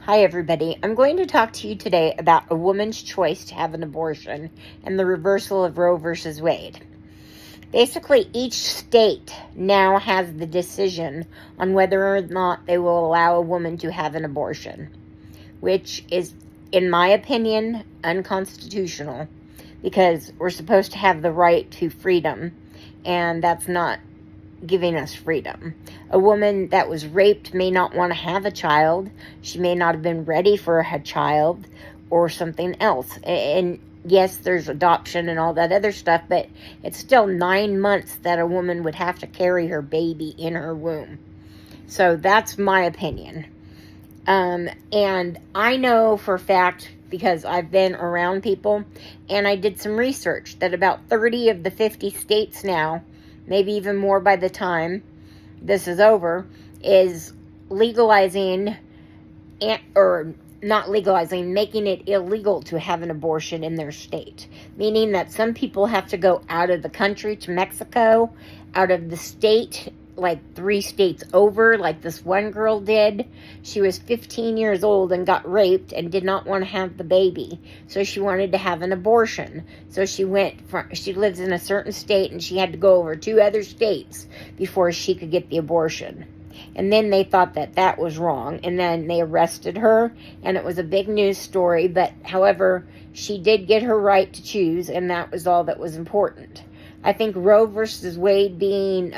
Hi, everybody. I'm going to talk to you today about a woman's choice to have an abortion and the reversal of Roe versus Wade. Basically, each state now has the decision on whether or not they will allow a woman to have an abortion, which is, in my opinion, unconstitutional because we're supposed to have the right to freedom, and that's not giving us freedom. A woman that was raped may not want to have a child. She may not have been ready for a child or something else. And yes, there's adoption and all that other stuff, but it's still 9 months that a woman would have to carry her baby in her womb. So that's my opinion. And I know for a fact, because I've been around people, and I did some research, that about 30 of the 50 states now, maybe even more by the time this is over, is legalizing, or not legalizing, making it illegal to have an abortion in their state. Meaning that some people have to go out of the country to Mexico, out of the state, like 3 states over, like this one girl did. She was 15 years old and got raped and did not want to have the baby. So she wanted to have an abortion. So she lives in a certain state and she had to go over 2 other states before she could get the abortion. And then they thought that that was wrong. And then they arrested her and it was a big news story. But however, she did get her right to choose, and that was all that was important. I think Roe versus Wade being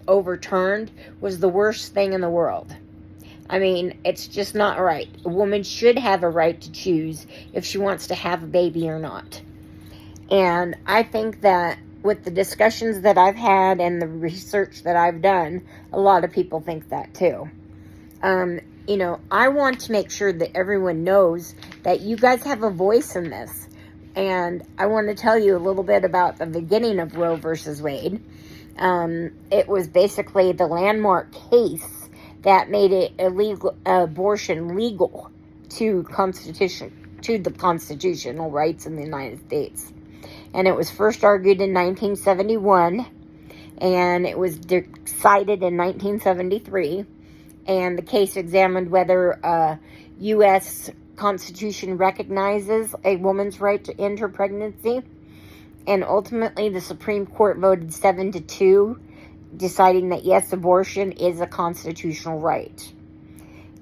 overturned was the worst thing in the world. I mean, it's just not right. A woman should have a right to choose if she wants to have a baby or not. And I think that with the discussions that I've had and the research that I've done, a lot of people think that too. I want to make sure that everyone knows that you guys have a voice in this. And I want to tell you a little bit about the beginning of Roe versus Wade. It was basically the landmark case that made it abortion legal to the constitutional rights in the United States. And it was first argued in 1971, and it was decided in 1973. And the case examined whether U.S. Constitution recognizes a woman's right to end her pregnancy, and ultimately the Supreme Court voted 7-2, deciding that yes, abortion is a constitutional right.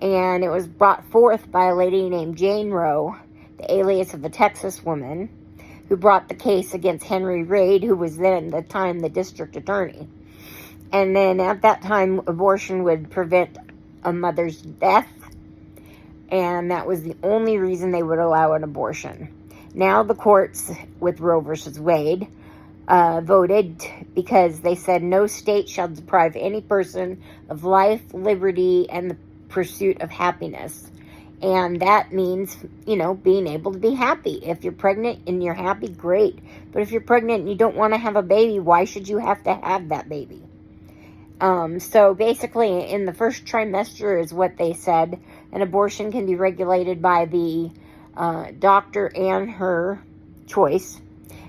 And it was brought forth by a lady named Jane Roe, the alias of a Texas woman, who brought the case against Henry Reid, who was then at the time the district attorney. And then at that time, abortion would prevent a mother's death, and that was the only reason they would allow an abortion. Now the courts, with Roe versus Wade, voted because they said no state shall deprive any person of life, liberty, and the pursuit of happiness. And that means, being able to be happy. If you're pregnant and you're happy, great. But if you're pregnant and you don't want to have a baby, why should you have to have that baby? So basically, in the first trimester is what they said, an abortion can be regulated by the doctor and her choice.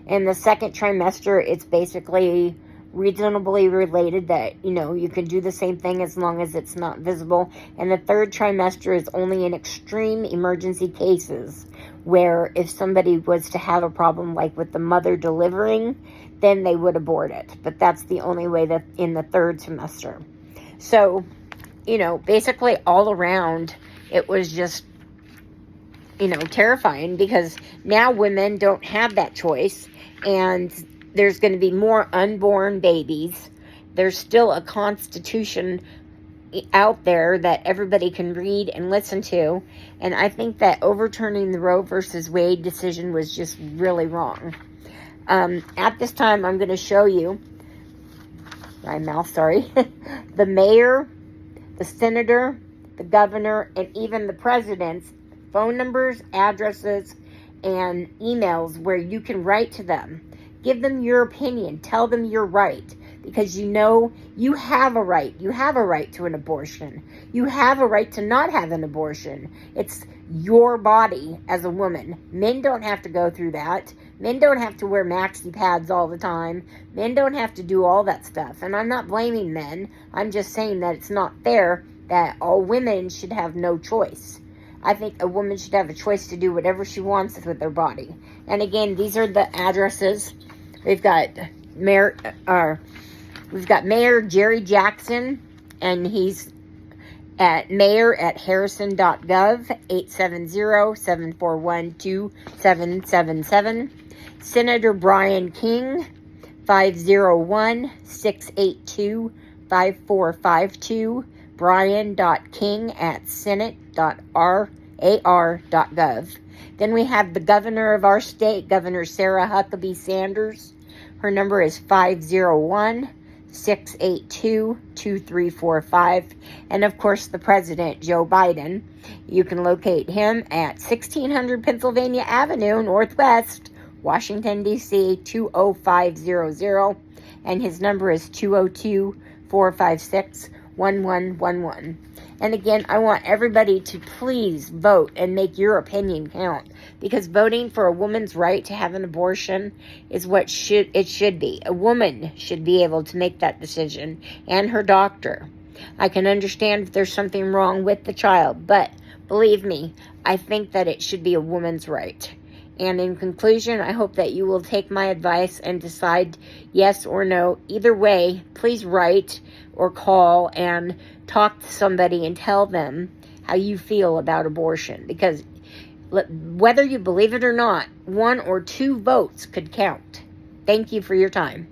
In the second trimester, it's basically reasonably related that, you can do the same thing as long as it's not visible. And the third trimester is only in extreme emergency cases where if somebody was to have a problem like with the mother delivering, then they would abort it. But that's the only way that in the third semester. So, basically all around, it was just, terrifying because now women don't have that choice, and there's going to be more unborn babies. There's still a constitution out there that everybody can read and listen to, and I think that overturning the Roe versus Wade decision was just really wrong. At this time, I'm going to show you, the mayor, the senator, the governor, and even the president's phone numbers, addresses, and emails where you can write to them. Give them your opinion. Tell them you're right. Because you have a right. You have a right to an abortion. You have a right to not have an abortion. It's your body as a woman. Men don't have to go through that. Men don't have to wear maxi pads all the time. Men don't have to do all that stuff. And I'm not blaming men. I'm just saying that it's not fair that all women should have no choice. I think a woman should have a choice to do whatever she wants with her body. And again, these are the addresses. We've got Mayor Jerry Jackson, and he's at mayor@harrison.gov, 870-741-2777. Senator Brian King, 501-682-5452, brian.king@senate.ar.gov. Then we have the governor of our state, Governor Sarah Huckabee Sanders. Her number is 501-682-2345. And of course, the president, Joe Biden. You can locate him at 1600 Pennsylvania Avenue, Northwest, Washington, D.C., 20500. And his number is 202-456-1111. And again, I want everybody to please vote and make your opinion count, because voting for a woman's right to have an abortion is what it should be. A woman should be able to make that decision, and her doctor. I can understand if there's something wrong with the child, but believe me, I think that it should be a woman's right. And in conclusion, I hope that you will take my advice and decide yes or no. Either way, please write or call and talk to somebody and tell them how you feel about abortion. Because whether you believe it or not, 1 or 2 votes could count. Thank you for your time.